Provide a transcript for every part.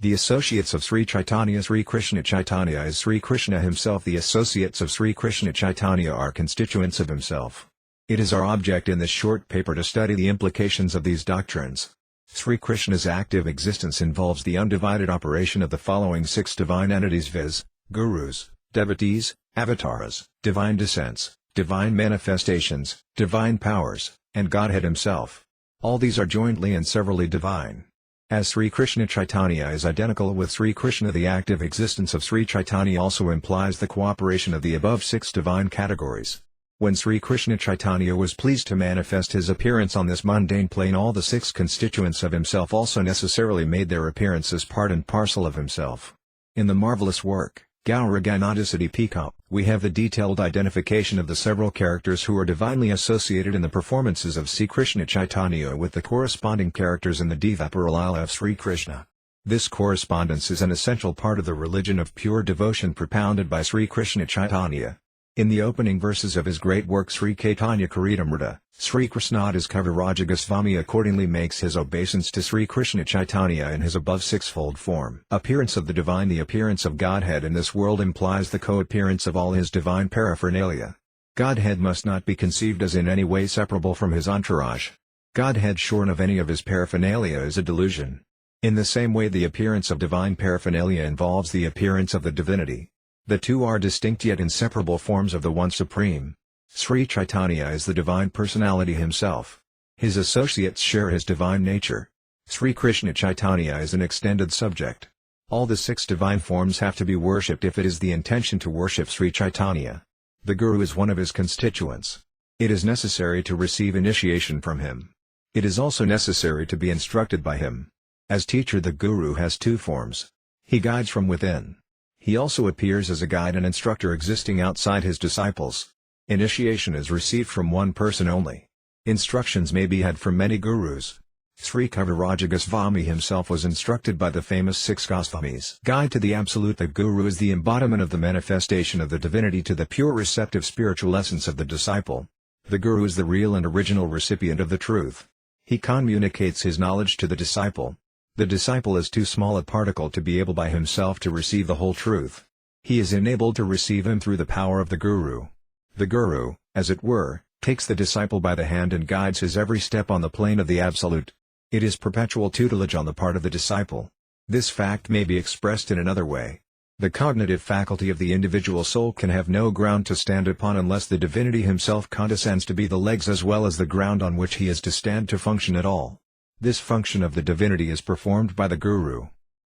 The associates of Sri Chaitanya. Sri Krishna Chaitanya is Sri Krishna himself. The associates of Sri Krishna Chaitanya are constituents of himself. It is our object in this short paper to study the implications of these doctrines. Sri Krishna's active existence involves the undivided operation of the following 6 divine entities, viz., gurus, devotees, avatars, divine descents, divine manifestations, divine powers, and Godhead himself. All these are jointly and severally divine. As Sri Krishna Chaitanya is identical with Sri Krishna, the active existence of Sri Chaitanya also implies the cooperation of the above 6 divine categories. When Sri Krishna Chaitanya was pleased to manifest his appearance on this mundane plane, all the 6 constituents of himself also necessarily made their appearance as part and parcel of himself. In the marvelous work, Gaurkishor Dās Bābājī, we have the detailed identification of the several characters who are divinely associated in the performances of Sri Krishna Chaitanya with the corresponding characters in the Devapara Lila of Sri Krishna. This correspondence is an essential part of the religion of pure devotion propounded by Sri Krishna Chaitanya. In the opening verses of his great work Sri Caitanya Charitamrita, Sri Krishnadas Kaviraj Goswami accordingly makes his obeisance to Sri Krishna Chaitanya in his above 6-fold form. Appearance of the divine. The appearance of Godhead in this world implies the co-appearance of all his divine paraphernalia. Godhead must not be conceived as in any way separable from his entourage. Godhead shorn of any of his paraphernalia is a delusion. In the same way the appearance of divine paraphernalia involves the appearance of the divinity. The two are distinct yet inseparable forms of the One Supreme. Sri Chaitanya is the divine personality himself. His associates share his divine nature. Sri Krishna Chaitanya is an extended subject. All the 6 divine forms have to be worshipped if it is the intention to worship Sri Chaitanya. The Guru is one of his constituents. It is necessary to receive initiation from him. It is also necessary to be instructed by him. As teacher, the Guru has 2 forms. He guides from within. He also appears as a guide and instructor existing outside his disciples. Initiation is received from one person only. Instructions may be had from many gurus. Sri Kaviraj Goswami himself was instructed by the famous 6 Goswamis. Guide to the Absolute. The Guru is the embodiment of the manifestation of the divinity to the pure receptive spiritual essence of the disciple. The Guru is the real and original recipient of the truth. He communicates his knowledge to the disciple. The disciple is too small a particle to be able by himself to receive the whole truth. He is enabled to receive him through the power of the Guru. The Guru, as it were, takes the disciple by the hand and guides his every step on the plane of the Absolute. It is perpetual tutelage on the part of the disciple. This fact may be expressed in another way. The cognitive faculty of the individual soul can have no ground to stand upon unless the divinity himself condescends to be the legs as well as the ground on which he is to stand to function at all. This function of the divinity is performed by the Guru.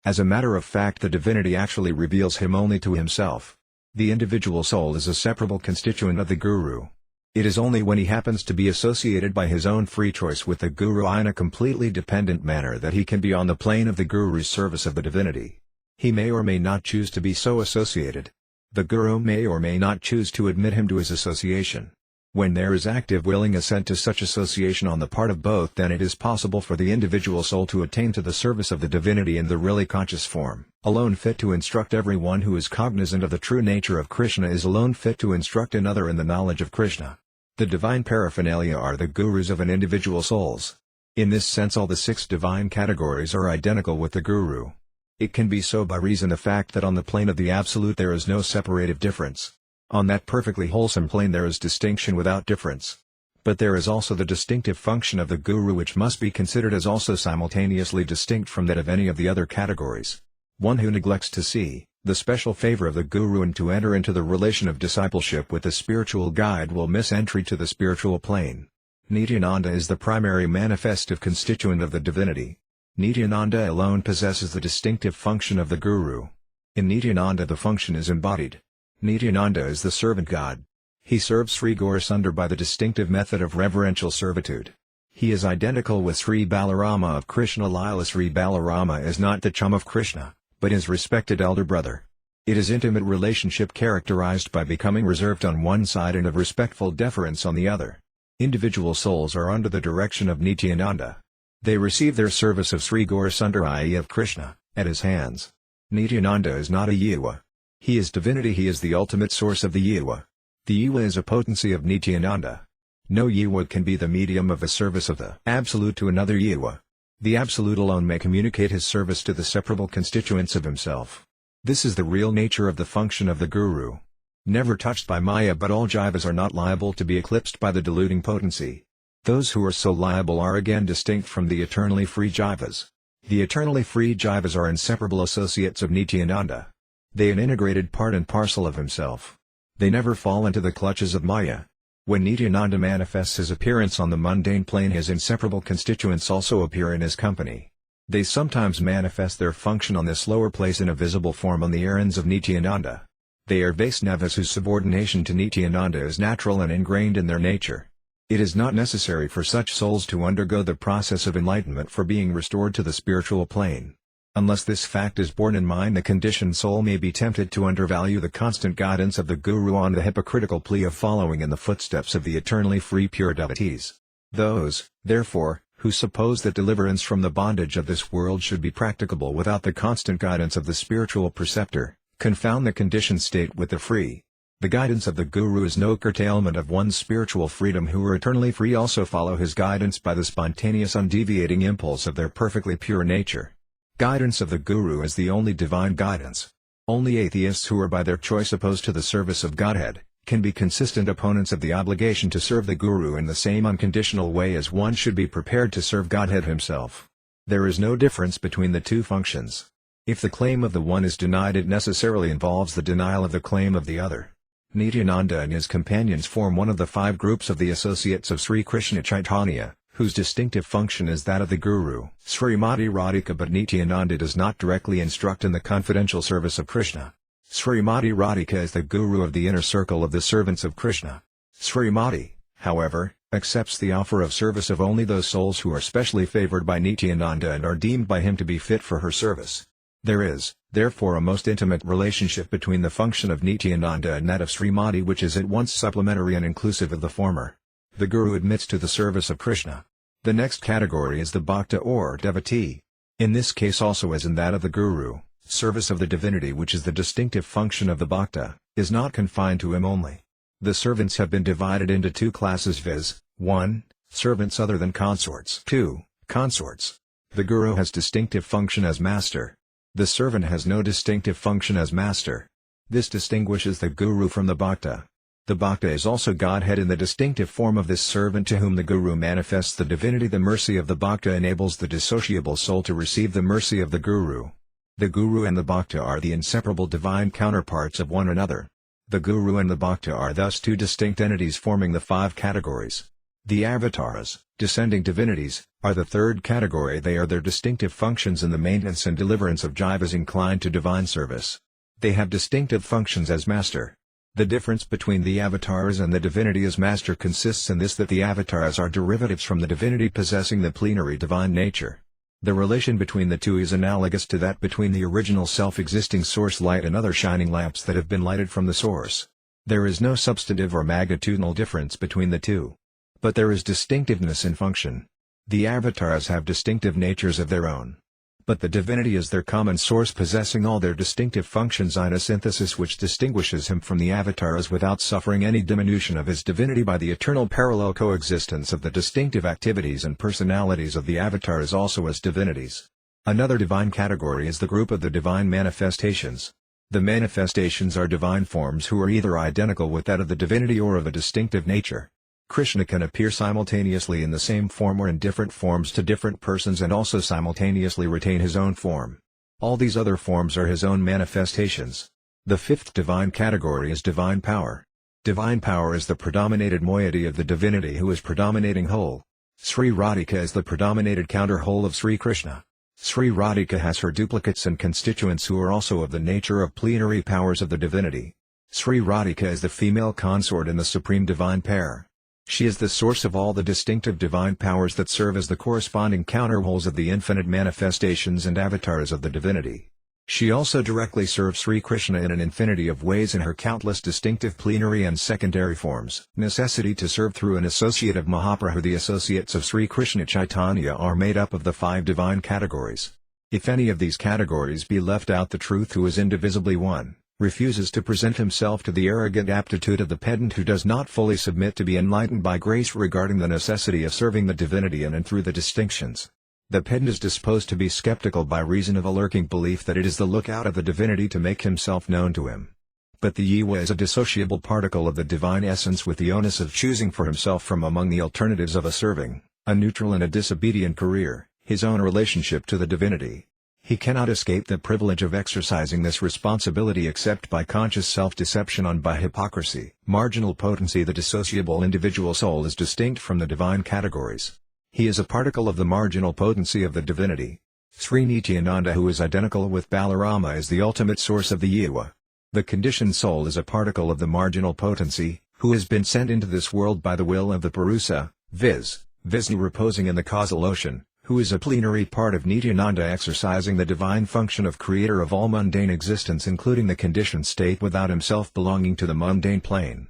As a matter of fact, the divinity actually reveals him only to himself. The individual soul is a separable constituent of the Guru. It is only when he happens to be associated by his own free choice with the Guru in a completely dependent manner that he can be on the plane of the Guru's service of the divinity. He may or may not choose to be so associated. The Guru may or may not choose to admit him to his association. When there is active willing assent to such association on the part of both, then it is possible for the individual soul to attain to the service of the divinity in the really conscious form. Alone fit to instruct everyone who is cognizant of the true nature of Krishna is alone fit to instruct another in the knowledge of Krishna. The divine paraphernalia are the gurus of an individual souls. In this sense all the 6 divine categories are identical with the Guru. It can be so by reason of the fact that on the plane of the Absolute there is no separative difference. On that perfectly wholesome plane there is distinction without difference. But there is also the distinctive function of the Guru which must be considered as also simultaneously distinct from that of any of the other categories. One who neglects to see the special favor of the Guru and to enter into the relation of discipleship with the spiritual guide will miss entry to the spiritual plane. Nityananda is the primary manifestive constituent of the divinity. Nityananda alone possesses the distinctive function of the Guru. In Nityananda the function is embodied. Nityananda is the servant god. He serves Sri Gaurasundar by the distinctive method of reverential servitude. He is identical with Sri Balarama of Krishna Lila. Sri Balarama is not the chum of Krishna, but his respected elder brother. It is intimate relationship characterized by becoming reserved on one side and of respectful deference on the other. Individual souls are under the direction of Nityananda. They receive their service of Sri Gaurasundar i.e. of Krishna, at his hands. Nityananda is not a Jiva. He is divinity. He is the ultimate source of the Jiva. The Jiva is a potency of Nityananda. No Jiva can be the medium of the service of the Absolute to another Jiva. The Absolute alone may communicate his service to the separable constituents of himself. This is the real nature of the function of the Guru. Never touched by Maya, but all jivas are not liable to be eclipsed by the deluding potency. Those who are so liable are again distinct from the eternally free jivas. The eternally free jivas are inseparable associates of Nityananda. They an integrated part and parcel of himself. They never fall into the clutches of Maya. When Nityananda manifests his appearance on the mundane plane, his inseparable constituents also appear in his company. They sometimes manifest their function on this lower place in a visible form on the errands of Nityananda. They are Vaisnavas whose subordination to Nityananda is natural and ingrained in their nature. It is not necessary for such souls to undergo the process of enlightenment for being restored to the spiritual plane. Unless this fact is borne in mind, the conditioned soul may be tempted to undervalue the constant guidance of the Guru on the hypocritical plea of following in the footsteps of the eternally free pure devotees. Those, therefore, who suppose that deliverance from the bondage of this world should be practicable without the constant guidance of the spiritual preceptor, confound the conditioned state with the free. The guidance of the Guru is no curtailment of one's spiritual freedom. Who are eternally free also follow his guidance by the spontaneous undeviating impulse of their perfectly pure nature. Guidance of the Guru is the only divine guidance. Only atheists who are by their choice opposed to the service of Godhead, can be consistent opponents of the obligation to serve the Guru in the same unconditional way as one should be prepared to serve Godhead himself. There is no difference between the two functions. If the claim of the one is denied, it necessarily involves the denial of the claim of the other. Nityananda and his companions form one of the 5 groups of the associates of Sri Krishna Chaitanya, whose distinctive function is that of the Guru, Srimati Radhika. But Nityananda does not directly instruct in the confidential service of Krishna. Srimati Radhika is the Guru of the inner circle of the servants of Krishna. Srimati, however, accepts the offer of service of only those souls who are specially favored by Nityananda and are deemed by him to be fit for her service. There is, therefore, a most intimate relationship between the function of Nityananda and that of Srimati, which is at once supplementary and inclusive of the former. The Guru admits to the service of Krishna. The next category is the Bhakta or devotee. In this case also, as in that of the Guru, service of the divinity, which is the distinctive function of the Bhakta, is not confined to him only. The servants have been divided into 2 classes, viz. 1. Servants other than consorts. 2. Consorts. The Guru has distinctive function as master. The servant has no distinctive function as master. This distinguishes the Guru from the Bhakta. The Bhakta is also Godhead in the distinctive form of this servant to whom the Guru manifests the divinity. The mercy of the Bhakta enables the dissociable soul to receive the mercy of the Guru. The Guru and the Bhakta are the inseparable divine counterparts of one another. The Guru and the Bhakta are thus 2 distinct entities forming the 5 categories. The avatars, descending divinities, are the 3rd category. They are their distinctive functions in the maintenance and deliverance of jivas inclined to divine service. They have distinctive functions as master. The difference between the avatars and the divinity as master consists in this, that the avatars are derivatives from the divinity possessing the plenary divine nature. The relation between the two is analogous to that between the original self-existing source light and other shining lamps that have been lighted from the source. There is no substantive or magnitudinal difference between the two. But there is distinctiveness in function. The avatars have distinctive natures of their own. But the divinity is their common source, possessing all their distinctive functions in a synthesis which distinguishes him from the avatars without suffering any diminution of his divinity by the eternal parallel coexistence of the distinctive activities and personalities of the avatars also as divinities. Another divine category is the group of the divine manifestations. The manifestations are divine forms who are either identical with that of the divinity or of a distinctive nature. Krishna can appear simultaneously in the same form or in different forms to different persons and also simultaneously retain his own form. All these other forms are his own manifestations. The 5th divine category is divine power. Divine power is the predominated moiety of the divinity who is predominating whole. Sri Radhika is the predominated counter-whole of Sri Krishna. Sri Radhika has her duplicates and constituents who are also of the nature of plenary powers of the divinity. Sri Radhika is the female consort in the supreme divine pair. She is the source of all the distinctive divine powers that serve as the corresponding counterwholes of the infinite manifestations and avatars of the divinity. She also directly serves Sri Krishna in an infinity of ways in her countless distinctive plenary and secondary forms. Necessity to serve through an associate of Mahaprabhu. The associates of Sri Krishna Chaitanya are made up of the 5 divine categories. If any of these categories be left out, the truth, who is indivisibly one, refuses to present himself to the arrogant aptitude of the pedant who does not fully submit to be enlightened by grace regarding the necessity of serving the divinity in and through the distinctions. The pedant is disposed to be skeptical by reason of a lurking belief that it is the lookout of the divinity to make himself known to him. But the jiva is a dissociable particle of the divine essence with the onus of choosing for himself from among the alternatives of a serving, a neutral and a disobedient career, his own relationship to the divinity. He cannot escape the privilege of exercising this responsibility except by conscious self-deception and by hypocrisy. Marginal potency. The dissociable individual soul is distinct from the divine categories. He is a particle of the marginal potency of the divinity. Sri Nityananda, who is identical with Balarama, is the ultimate source of the jiva. The conditioned soul is a particle of the marginal potency, who has been sent into this world by the will of the Purusa, viz. Vishnu reposing in the causal ocean, who is a plenary part of Nityananda exercising the divine function of creator of all mundane existence including the conditioned state without himself belonging to the mundane plane.